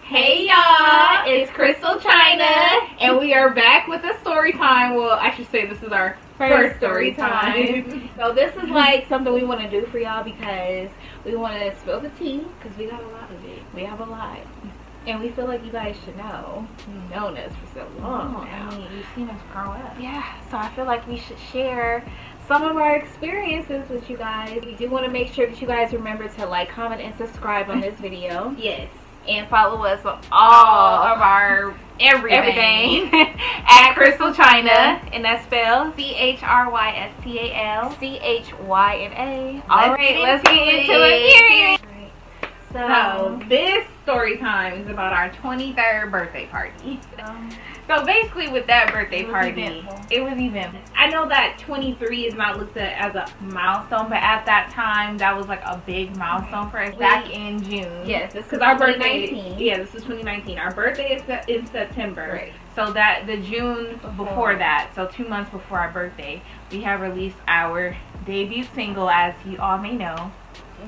Hey y'all, it's ChrystalChyna, and we are back with a story time. Well, I should say this is our first story time. So this is like something we want to do for y'all because we want to spill the tea because we got a lot of it. We have a lot. And we feel like you guys should know. You've known us for so long now. I mean, you've seen us grow up. Yeah, so I feel like we should share some of our experiences with you guys. We do want to make sure that you guys remember to like, comment, and subscribe on this video. Yes. And follow us on all of our everything at ChrystalChyna, and that's spelled ChrystalChyna. All right, let's get into it. So this story time is about our 23rd birthday party. So basically with that birthday party, it was eventful. I know that 23 is not looked at as a milestone, but at that time, that was like a big milestone for us back in June. Yes, this is our birthday. 2019. Yeah, this is 2019. Our birthday is in September. Right. So that the June before that, so 2 months before our birthday, we have released our debut single, as you all may know.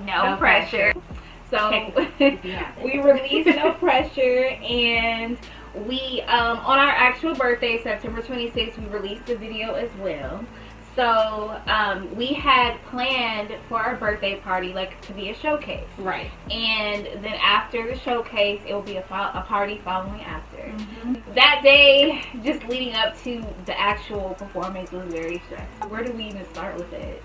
No pressure. So we released No Pressure, and we on our actual birthday, September 26th, we released the video as well. So we had planned for our birthday party like to be a showcase, right? And then after the showcase, it will be a party following after. That day, just leading up to the actual performance, was very stressful. Where do we even start with it?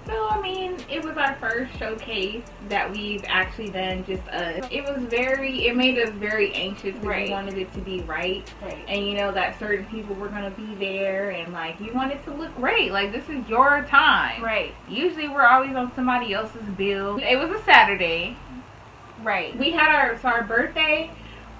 So, I mean, it was our first showcase that we've actually done, just us. It made us very anxious because we wanted it to be right. And you know that certain people were going to be there, and like, you want it to look great. Like, this is your time. Right. Usually we're always on somebody else's bill. It was a Saturday. Right. We had our birthday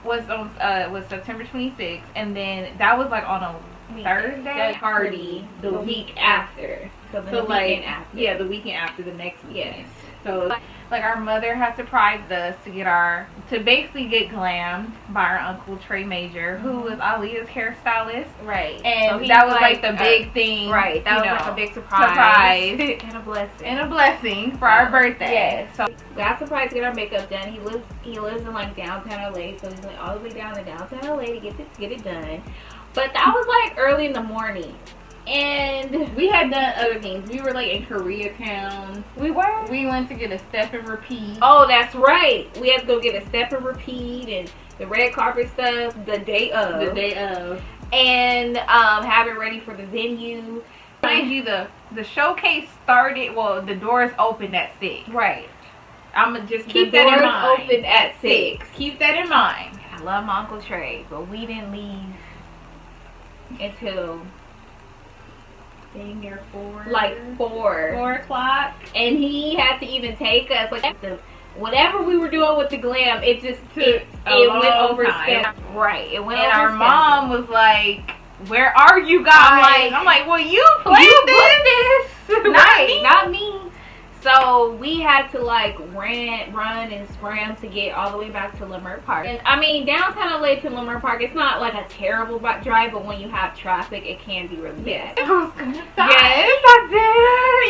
was on was September 26th, and then that was like on a Thursday party the week after. So the weekend after. Yeah, the weekend after, the next weekend. Yes. So like our mother had surprised us to basically get glammed by our uncle Trey Major, who was Aaliyah's hairstylist. Right. And so that was like the big thing. Right. That was like a big surprise. And a blessing. And a blessing for our birthday. Yes. So we got surprised to get our makeup done. He lives in like downtown LA, so he went all the way down to downtown LA to get it done. But that was like early in the morning. And we had done other things. We were like in Koreatown. We were? We went to get a step and repeat. Oh, that's right. We had to go get a step and repeat and the red carpet stuff the day of. And have it ready for the venue. Mind you, the showcase started, well, the doors opened at 6. Right. I'm going to just keep that in mind. Open at 6. Keep that in mind. I love my Uncle Trey, but we didn't leave until there 4 o'clock, and he had to even take us like whatever we were doing with the glam, it just it went over step. Right, it went over. And our mom was like, "Where are you guys?" I'm like, "Well, you played this, not me." So we had to like run and scram to get all the way back to Leimert Park. And I mean, downtown LA to Leimert Park, it's not like a terrible drive, but when you have traffic, it can be really bad. I was gonna die. Yes, I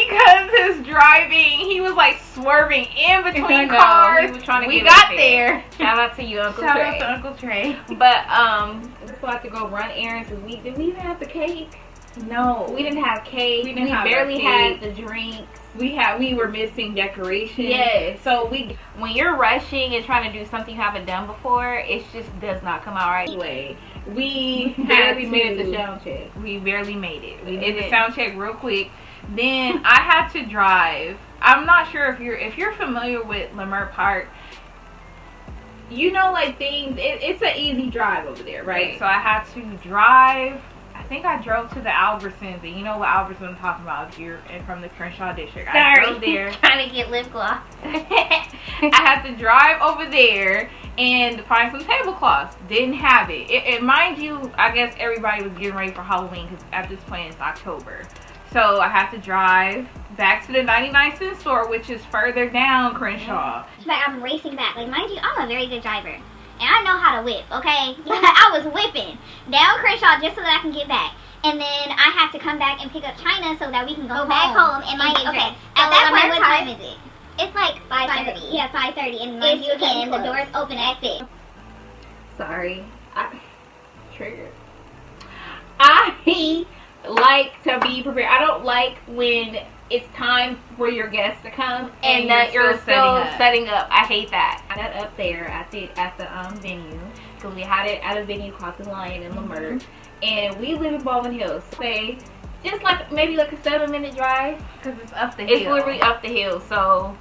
did, because his driving, he was like swerving in between cars. He was trying to we got there. Shout out to you, Uncle Trey. Shout out to Uncle Trey. But we still have to go run errands. Did we even have the cake? No, we didn't have cake. We barely had the drinks. We were missing decorations. Yes. So when you're rushing and trying to do something you haven't done before, it just does not come out right. Anyway, we barely made the sound check. We barely made it. We did the sound check real quick. Then I had to drive. I'm not sure if you're familiar with Leimert Park. You know, like things. It's an easy drive over there, right? So I had to drive. I think I drove to the Albertsons, and you know what Albertsons I'm talking about if you're from the Crenshaw district. Sorry. I drove there. Trying to get lip gloss. I had to drive over there and find some tablecloths. Didn't have it. And mind you, I guess everybody was getting ready for Halloween because at this point it's October. So I had to drive back to the 99-cent store, which is further down Crenshaw. But I'm racing back. Like, mind you, I'm a very good driver. And I know how to whip, okay? I was whipping down Crenshaw just so that I can get back. And then I have to come back and pick up China so that we can go back home and get dressed. At that point, what time is it? It's like 5:30. Yeah, 5:30. And mind you, again, the doors open at 6. sorry. Triggered. I like to be prepared. I don't like when it's time for your guests to come and that you're still setting up. I hate that. I got up there at the venue because we had it at a venue called The Lion in Leimert, and we live in Baldwin Hills. Say just like maybe like a 7-minute drive because it's up the hill. It's literally up the hill. So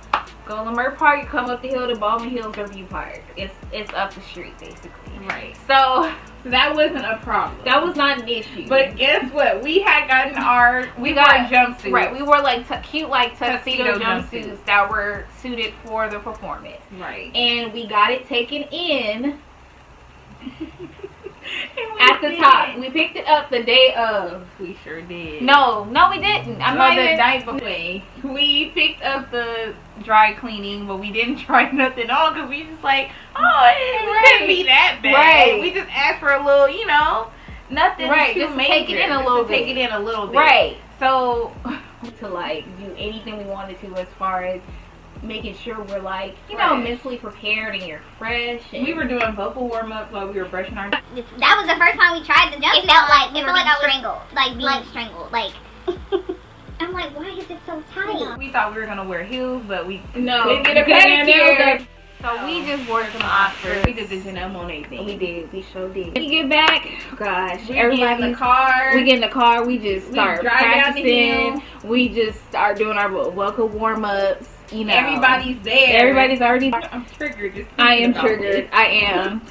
go to Leimert Park, you come up the hill to Baldwin Hills or View Park. It's up the street basically. Right. So that wasn't a problem. That was not an issue. But guess what? We had gotten we wore jumpsuits. Right. We wore like cute like tuxedo jumpsuits that were suited for the performance. Right. And we got it taken in at the top. We picked it up the day of. We sure did. No, we didn't. I'm not even. The night before. We picked up the dry cleaning, but we didn't try nothing on because we just like, it couldn't be that bad. Right. We just asked for a little, nothing too just major. Take it in a little bit. Take it in a little bit. Right. So to like do anything we wanted to as far as making sure we're like, mentally prepared and you're fresh. And we were doing vocal warm-ups while we were brushing our... That was the first time we tried the jumpsuit. It felt like I was strangled. Like being strangled. Like... I'm like, why is it so tight? We thought we were going to wear heels, but we didn't get a pedicure. So we just wore some Oxfords. We did the Janelle Monáe thing. We did. We sure did. When you get back, gosh, we get in the car. We get in the car. We just start practicing. We just start doing our vocal warm-ups. Everybody's there. Everybody's already. I'm triggered. I am triggered. I am.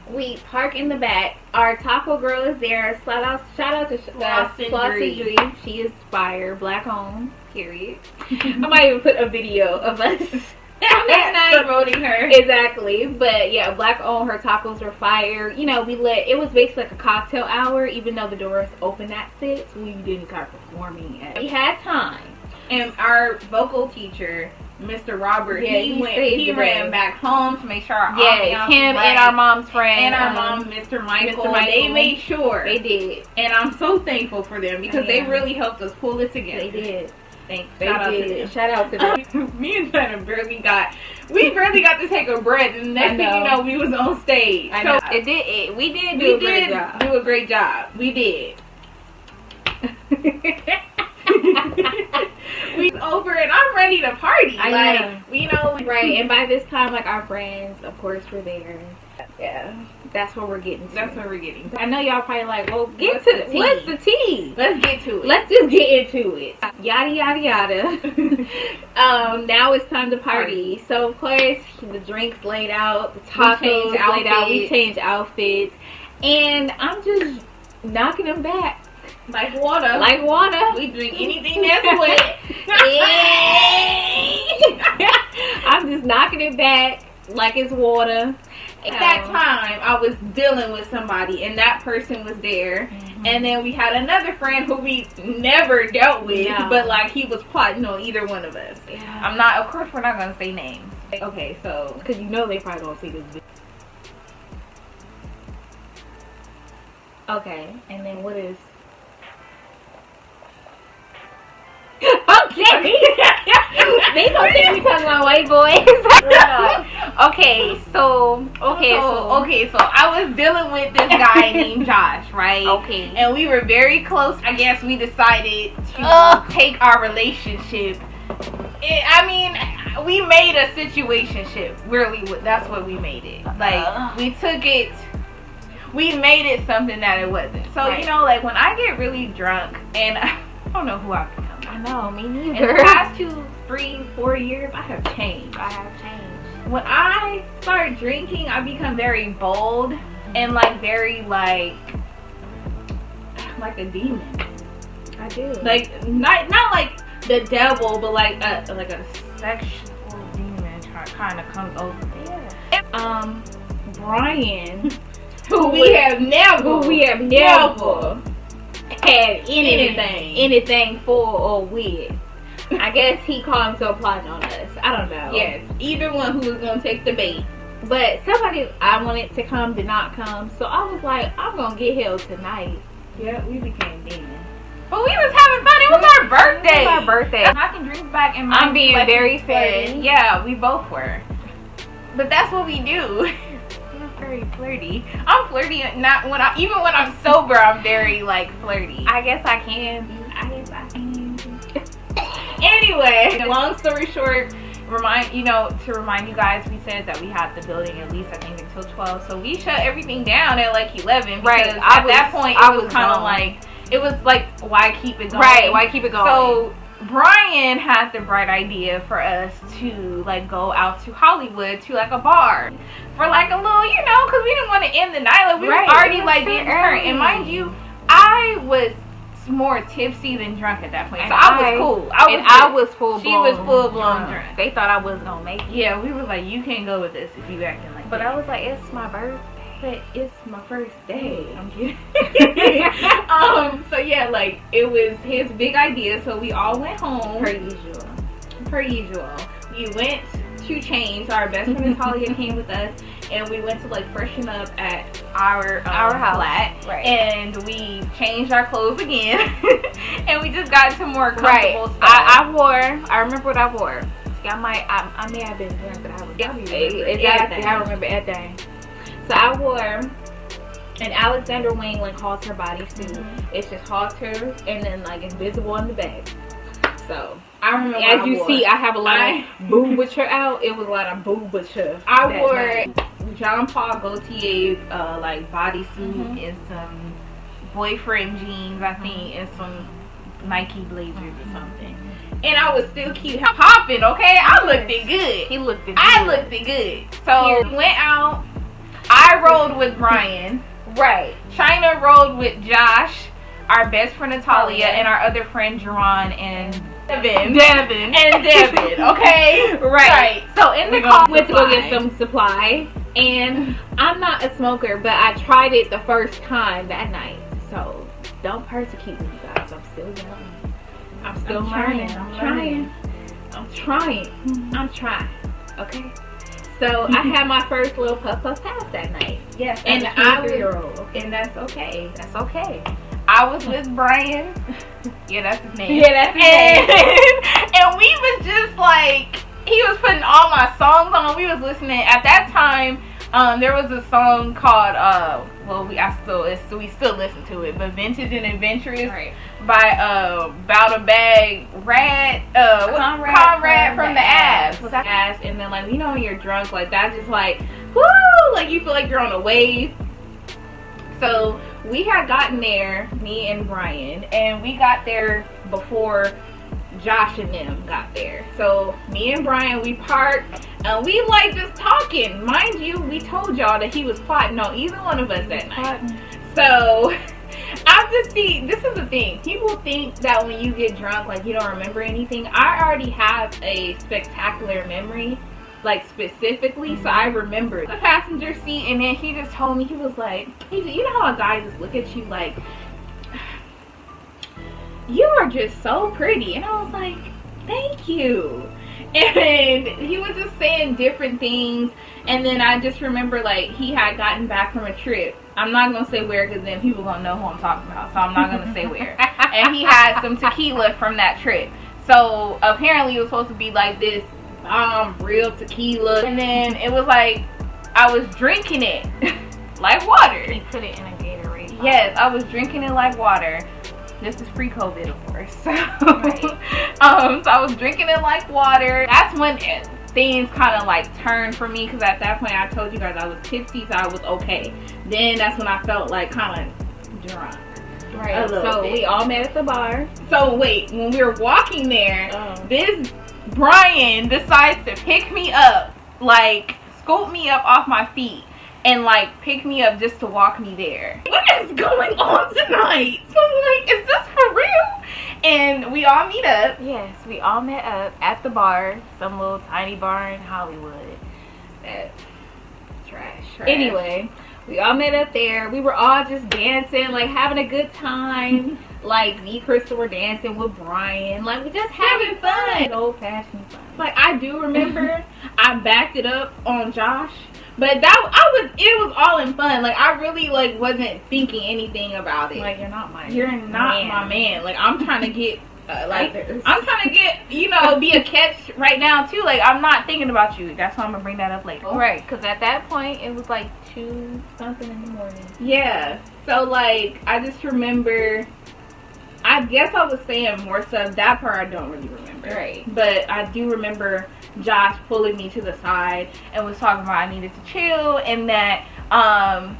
We park in the back. Our taco girl is there. Shout out to Flossy. She is fire. Black owned. Period. I might even put a video of us promoting her. Exactly. But yeah, Black owned. Her tacos were fire. It was basically like a cocktail hour, even though the doors opened at 6. We didn't start performing. We had time. And our vocal teacher, Mr. Robert, he ran back home to make sure our ambiance him and our mom's friend and our mom, Mr. Michael. They made sure. They did. And I'm so thankful for them because they really helped us pull it together. They did. Thanks. Shout out to them. Me and China barely got to take a breath, and next thing you know, we was on stage. I know. We did do a great job. We did. We over and I'm ready to party. Right. And by this time, like our friends, of course, were there. Yeah, that's what we're getting to. That's what we're getting to. I know y'all probably like, well, what's the tea? Let's get to it. Let's just get into it. Yada yada yada. Now it's time to party. So of course the drinks laid out, the tacos laid out. We changed outfits, and I'm just knocking them back. Like water. We drink anything that's wet. I'm just knocking it back like it's water. At that time, I was dealing with somebody, and that person was there. Mm-hmm. And then we had another friend who we never dealt with, but like he was plotting on either one of us. Yeah. Of course, we're not gonna say names. Okay, so because they probably don't see this video. Okay, and then what is? Okay. They don't think we talking about white boys. So I was dealing with this guy named Josh, right? Okay. And we were very close. I guess we decided to take our relationship. We made a situationship. Really, that's what we made it. Like we took it. We made it something that it wasn't. So like when I get really drunk, and I don't know who I've become. I know, me neither. In the past 2, 3, 4 years, I have changed. When I start drinking, I become very bold and like very like a demon. I do. Like not like the devil, but like a sexual demon kind of comes over me. Yeah. Brian, who we have never had anything for or with. I guess he called himself plotting on us. I don't know. Yes, either one who was gonna take the bait. But somebody I wanted to come did not come, so I was like, I'm gonna get held tonight. Yeah, we became demons. But we was having fun. It was our birthday. It was our birthday. I can drink back and I'm being very sad. Yeah, we both were. But that's what we do. We're very flirty. I'm flirty not when even when I'm sober. I'm very like flirty. I guess I can. Anyway, long story short, to remind you guys, we said that we had the building at least I think until 12. So we shut everything down at like 11. Right. At that point, it was kind of like, it was like, why keep it going? Right. Why keep it going? So Brian had the bright idea for us to like go out to Hollywood to like a bar for like a little, because we didn't want to end the night. Like we were already like getting hurt, and mind you, I was more tipsy than drunk at that point, so I was cool. I was full blown. She was full blown drunk. They thought I was gonna make it. Yeah, we were like, you can't go with this if you acting like But that. I was like, it's my birthday. But it's my first day. I'm kidding. So yeah, like it was his big idea. So we all went home. Per usual. We went to change. Our best friend Natalia came with us, and we went to like freshen up at our house. flat. Right. And we changed our clothes again, and we just got some more comfortable stuff. I remember what I wore. I may have been drunk, but I was. Exactly. I remember everything. So I wore an Alexander Wang like halter bodysuit. It's just halter and then like invisible on the back. So I remember. As you see, I have a lot of boobature out. It was a lot of boobature. I wore John Paul Gaultier like bodysuit and some boyfriend jeans, I think, and some Nike blazers or something. And I was still cute, popping. Okay, I looked it good. He looked it good. I looked it good. So we went out. I rode with Brian. Right. Chyna rode with Josh, our best friend Natalia, and our other friend Jerron and Devin. Okay. Right. So in the car, we went to go get some supply, and I'm not a smoker, but I tried it the first time that night. So don't persecute me, guys. I'm still young. I'm still learning. I'm trying. Okay. So I had my first little puff pass that night. Yes, and I was, and that's okay. That's okay. I was with Brian. Yeah, that's his name. Yeah, that's his name. And we was just like, he was putting all my songs on. We was listening at that time. There was a song called we still listen to it, but Vintage and Adventurous by Bout a Bag Conrad from the Abs. And then like when you're drunk, like that's just like woo, like you feel like you're on a wave. So we had gotten there, me and Brian, and we got there before Josh and them got there. So me and Brian, we parked and we like just talking. Mind you, we told y'all that he was plotting on either one of us that night. So this is the thing. People think that when you get drunk, like you don't remember anything. I already have a spectacular memory, like specifically, so I remember the passenger seat. And then he just told me, he was like, you know how a guy just look at you like, you are just so pretty. And I was like, thank you. And he was just saying different things. And then I just remember like he had gotten back from a trip. I'm not going to say where because then people going to know who I'm talking about. So I'm not going to say where. And he had some tequila from that trip. So apparently it was supposed to be like this real tequila. And then it was like I was drinking it like water. He put it in a Gatorade bottle. Yes, I was drinking it like water. This is pre-COVID, of course. So, so I was drinking it like water. That's when things kind of like turned for me, because at that point I told you guys I was tipsy, so I was okay. Then that's when I felt like kind of drunk. Right. So we all met at the bar. So wait, when we were walking there, this Brian decides to pick me up, like scoop me up off my feet, and like pick me up just to walk me there. What is going on tonight? So I'm like, is this for real? And we all meet up. Yes, we all met up at the bar, some little tiny bar in Hollywood. That's trash. Anyway, we all met up there. We were all just dancing, like having a good time. Like me and Crystal were dancing with Brian. Like we just having fun. Old fashioned fun. Like I do remember I backed it up on Josh. But it was all in fun. Like I really like wasn't thinking anything about it. Like you're not my man. Like I'm trying to get Like, I'm trying to get, you know, be a catch right now too. Like, I'm not thinking about you. That's why I'm gonna bring that up later. Right, because at that point it was like 2 something in the morning. Yeah. So like, I just remember. I guess I was saying more stuff. That part I don't really remember. Right. But I do remember Josh pulling me to the side and was talking about I needed to chill, and that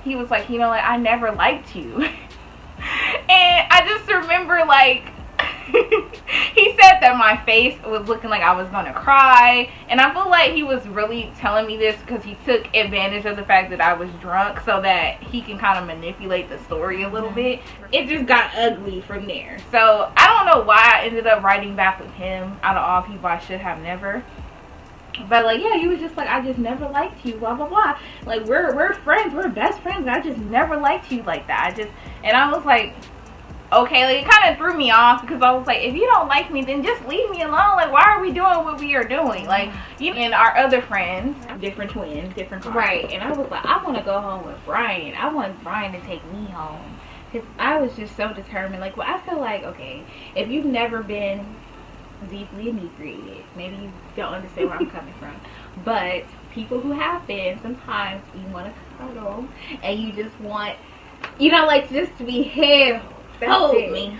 he was like, you know, like, I never liked you. And I just remember, like, he said that my face was looking like I was gonna cry, and I feel like he was really telling me this because he took advantage of the fact that I was drunk so that he can kind of manipulate the story a little bit. It just got ugly from there. So I don't know why I ended up writing back with him. Out of all people, I should have never. But like, yeah, he was just like, I just never liked you, blah blah blah. Like, we're friends, we're best friends, and I just never liked you like that. And I was like, okay, like, it kind of threw me off because I was like, if you don't like me, then just leave me alone. Like, why are we doing what we are doing? Like, you know, and our other friends, different twins, different cars. Right, and I was like, I want to go home with Brian. I want Brian to take me home because I was just so determined. Like, well, I feel like, okay, if you've never been deeply inebriated, maybe you don't understand where I'm coming from, but people who have been, sometimes you want to cuddle and you just want, you know, like, just to be held. Hold me.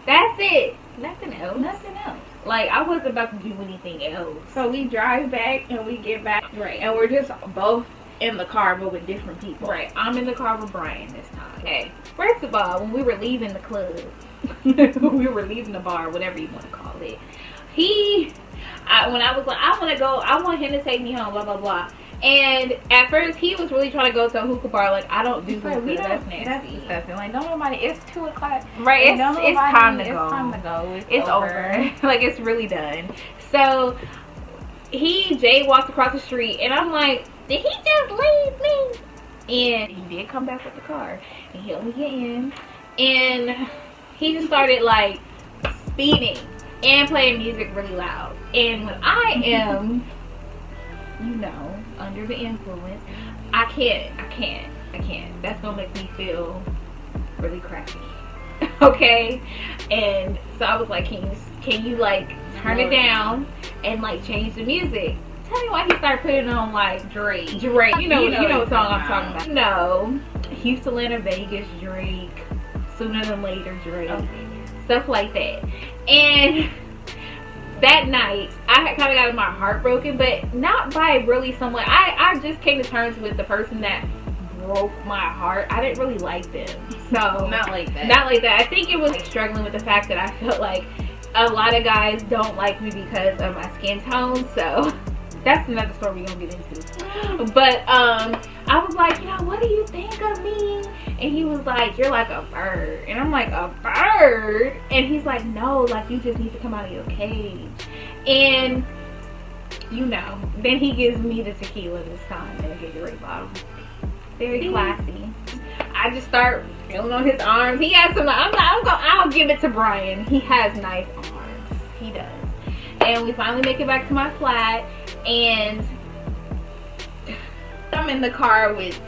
That's it. Nothing else. Like, I wasn't about to do anything else. So we drive back and we get back. Right. And we're just both in the car, but with different people. Right. I'm in the car with Brian this time. Okay. First of all, when we were leaving the club, we were leaving the bar, whatever you want to call it. When I was like, I want to go, I want him to take me home, blah, blah, blah. And at first, he was really trying to go to a hookah bar. Like, I don't do hookah. That's nasty. That's disgusting. Like, no, nobody. It's 2 o'clock. Right. It's time to go. It's time to go. It's over. Like, it's really done. So Jay walked across the street, and I'm like, did he just leave me? And he did come back with the car, and he helped me get in, and he just started like speeding and playing music really loud. And when I am, you know, under the influence, I can't. That's gonna make me feel really crappy. Okay? And so I was like, can you like turn it down and like change the music? Tell me why he started putting on like Drake. You know what song I'm talking about. No. Houston, Atlanta, Vegas, Drake, Sooner Than Later, Drake. Okay. Stuff like that. And that night, I had kind of gotten my heart broken, but not by really someone. I just came to terms with the person that broke my heart. I didn't really like them. So not like that. I think it was like struggling with the fact that I felt like a lot of guys don't like me because of my skin tone. So that's another story we're gonna get into. But I was like, you know, what do you think of me? And he was like, you're like a bird. And I'm like, a bird? And he's like, no, like, you just need to come out of your cage. And you know, then he gives me the tequila this time in a Gatorade bottle. Very classy. I just start feeling on his arms. He has some. I'll give it to Brian. He has nice arms. He does. And we finally make it back to my flat, and I'm in the car with.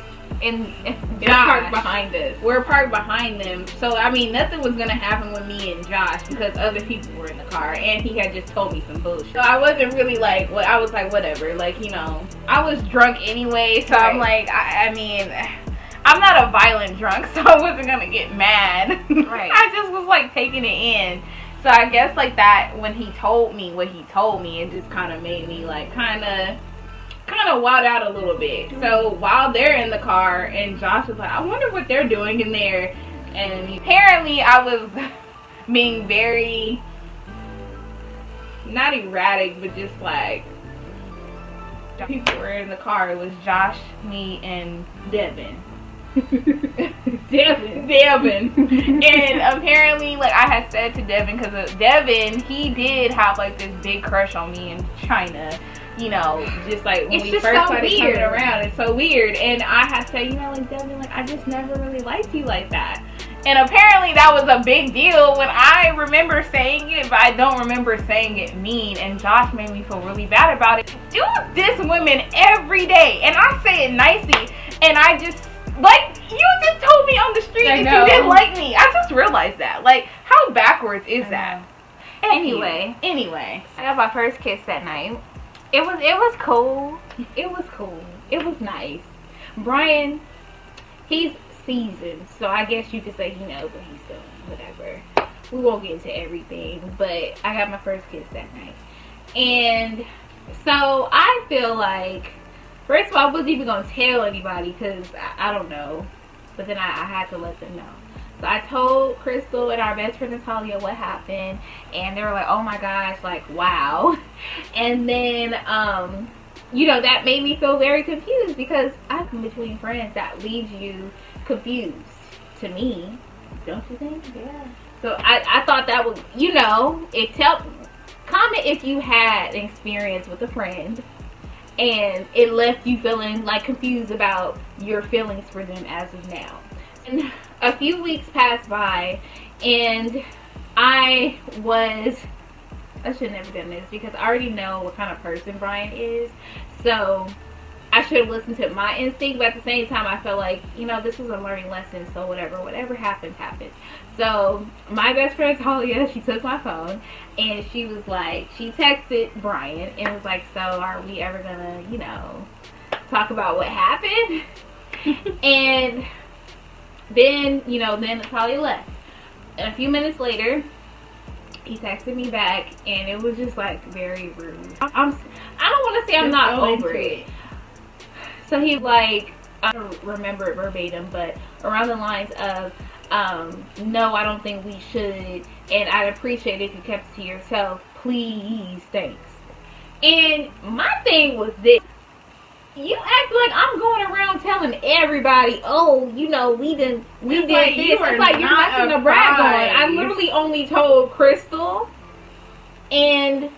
And they're parked behind us. We're parked behind them. So, I mean, nothing was going to happen with me and Josh because other people were in the car. And he had just told me some bullshit. So, I wasn't really like, well, I was like, whatever. Like, you know, I was drunk anyway. So, right. I'm like, I mean, I'm not a violent drunk. So, I wasn't going to get mad. Right. I just was like taking it in. So, I guess like that, when he told me what he told me, it just kind of made me like kind of wild out a little bit. So while they're in the car and Josh was like, I wonder what they're doing in there, and apparently I was being very not erratic, but just like people were in the car. It was Josh, me, and Devin. And apparently, like, I had said to Devin, because Devin, he did have like this big crush on me in China. You know, just like when we first started coming around, it's so weird. And I had to say, you know, like, Devin, like, I just never really liked you like that. And apparently that was a big deal when I remember saying it, but I don't remember saying it mean. And Josh made me feel really bad about it. Dudes diss women every day, and I say it nicely. And I just, like, you just told me on the street that you didn't like me. I just realized that. Like, how backwards is that? Anyway, I got my first kiss that night. It was cool. It was cool. It was nice. Brian, he's seasoned, so I guess you could say he knows what he's doing. Whatever. We won't get into everything, but I got my first kiss that night. And so I feel like, first of all, I wasn't even going to tell anybody because I don't know. But then I had to let them know. So I told Crystal and our best friend Natalia what happened. And they were like, oh my gosh, like, wow. And then, you know, that made me feel very confused because I'm between friends. That leaves you confused to me. Don't you think? Yeah. So I thought that was, you know, comment if you had an experience with a friend and it left you feeling like confused about your feelings for them as of now. And a few weeks passed by and I should have never done this because I already know what kind of person Brian is. So I should have listened to my instinct, but at the same time I felt like, you know, this was a learning lesson, so whatever happens, happens. So my best friend Talia, she took my phone and she was like, she texted Brian and was like, so are we ever gonna, you know, talk about what happened? And then, you know, then Talia left. And a few minutes later, he texted me back and it was just like very rude. I don't want to say I'm not over it. So he like, I don't remember it verbatim, but around the lines of, no, I don't think we should, and I'd appreciate it if you kept it to yourself. Please, thanks. And my thing was this. You act like I'm going around telling everybody, oh, you know, we did this. It's like you're nothing to brag on. I literally only told Crystal and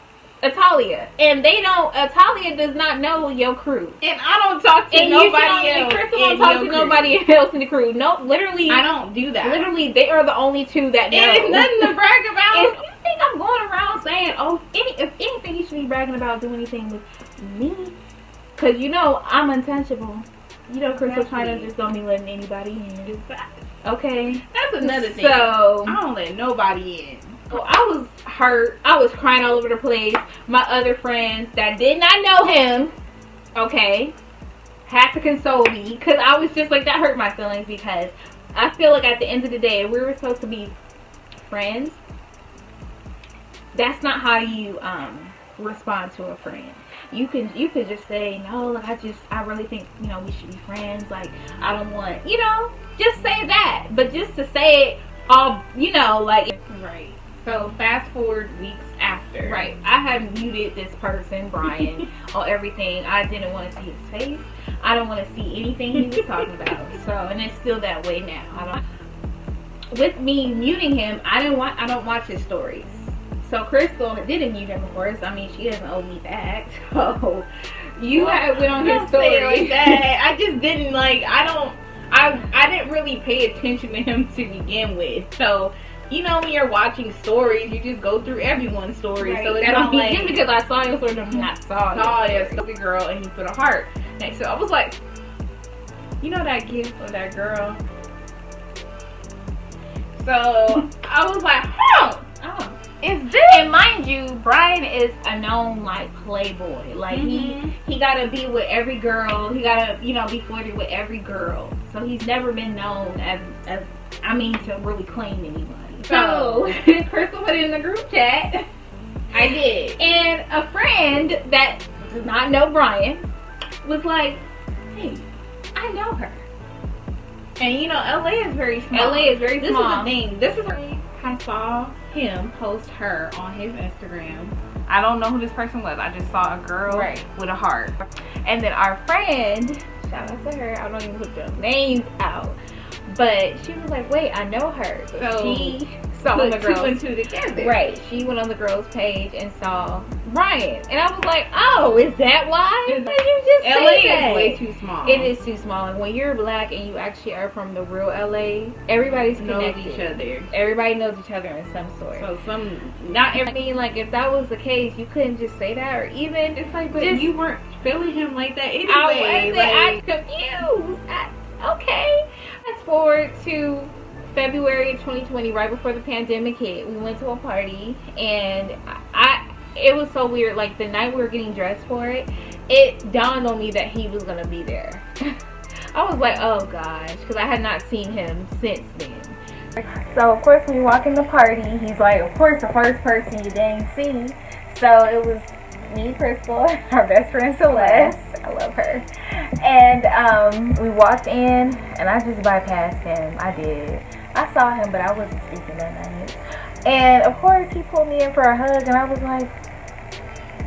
Atalia, and Atalia does not know your crew, and I don't talk to nobody else. Crystal don't talk to nobody else in the crew. No, literally, I don't do that. Literally, they are the only two that know. It's nothing to brag about. If you think I'm going around saying, oh, if anything, you should be bragging about doing anything with me, because you know I'm untouchable. You know, ChrystalChyna just don't be letting anybody in. Okay, that's another thing. So I don't let nobody in. So I was hurt. I was crying all over the place. My other friends that did not know him, okay, had to console me because I was just like, that hurt my feelings because I feel like at the end of the day, we were supposed to be friends. That's not how you respond to a friend. You could just say, no, like I really think, you know, we should be friends. Like, I don't want, you know, just say that. But just to say it all, you know, like, right. So fast forward weeks after. Right. I had muted this person, Brian, on everything. I didn't want to see his face. I don't want to see anything he was talking about. So, and it's still that way now. With me muting him, I don't watch his stories. So Crystal didn't mute him, of course. I mean, she doesn't owe me that. So you had went on his story. Like that. I just didn't like. I didn't really pay attention to him to begin with. So. You know, when you're watching stories, you just go through everyone's story. Right. So it's that not don't like just because I saw your story, I'm not saw yeah, stupid girl, and he put a heart next to it. I was like, you know that gift of that girl. So I was like, oh, is this? And mind you, Brian is a known like playboy. Like he gotta be with every girl. He gotta, you know, be flirted with every girl. So he's never been known as to really claim anybody. So Crystal put it in the group chat. I did. And a friend that does not know Brian was like, hey, I know her. And you know, LA is very small. LA is very small. This is the thing. This is where I saw him post her on his Instagram. I don't know who this person was. I just saw a girl with a heart. And then our friend, shout out to her, I don't even put their names out. But she was like, wait, I know her. So she saw the girls. 2 and 2 together. Right. She went on the girls' page and saw Brian. And I was like, oh, is that why? Did you just say LA is way too small. It is too small. And when you're black and you actually are from the real LA, everybody's connected. Knows each other. Everybody knows each other in some sort. So I mean, like, if that was the case, you couldn't just say that, or even it's like, but you weren't feeling him like that anyway. I was confused. Okay. Fast forward to February 2020, right before the pandemic hit. We went to a party, and it was so weird. Like, the night we were getting dressed for it, it dawned on me that he was gonna be there. I was like, oh gosh, because I had not seen him since then. So of course we walk in the party, he's like, of course, the first person you didn't see. So it was me, Crystal, our best friend Celeste. I love her. And we walked in, and I just bypassed him. I did. I saw him, but I wasn't speaking that night. And of course he pulled me in for a hug, and I was like,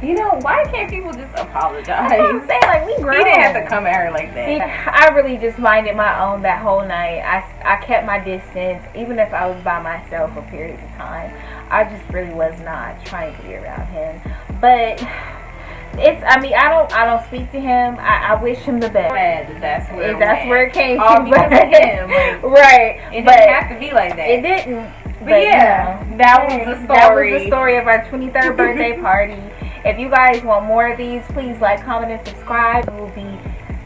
you know, why can't people just apologize? I'm saying, like, we grown. He didn't have to come at her like that. I really just minded my own that whole night. I kept my distance, even if I was by myself for periods of time. I just really was not trying to be around him. But I don't speak to him. I wish him the best. That's where it came all from. because of him. Like, right. It didn't have to be like that. It didn't. But yeah, you know, that was the story of our 23rd birthday party. If you guys want more of these, please like, comment, and subscribe. We'll be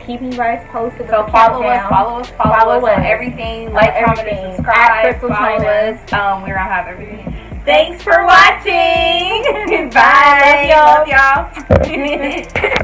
keeping you guys posted. So follow us on everything. Like, comment, and subscribe. Follow us. We're gonna have everything. Thanks for watching. Bye. Love y'all.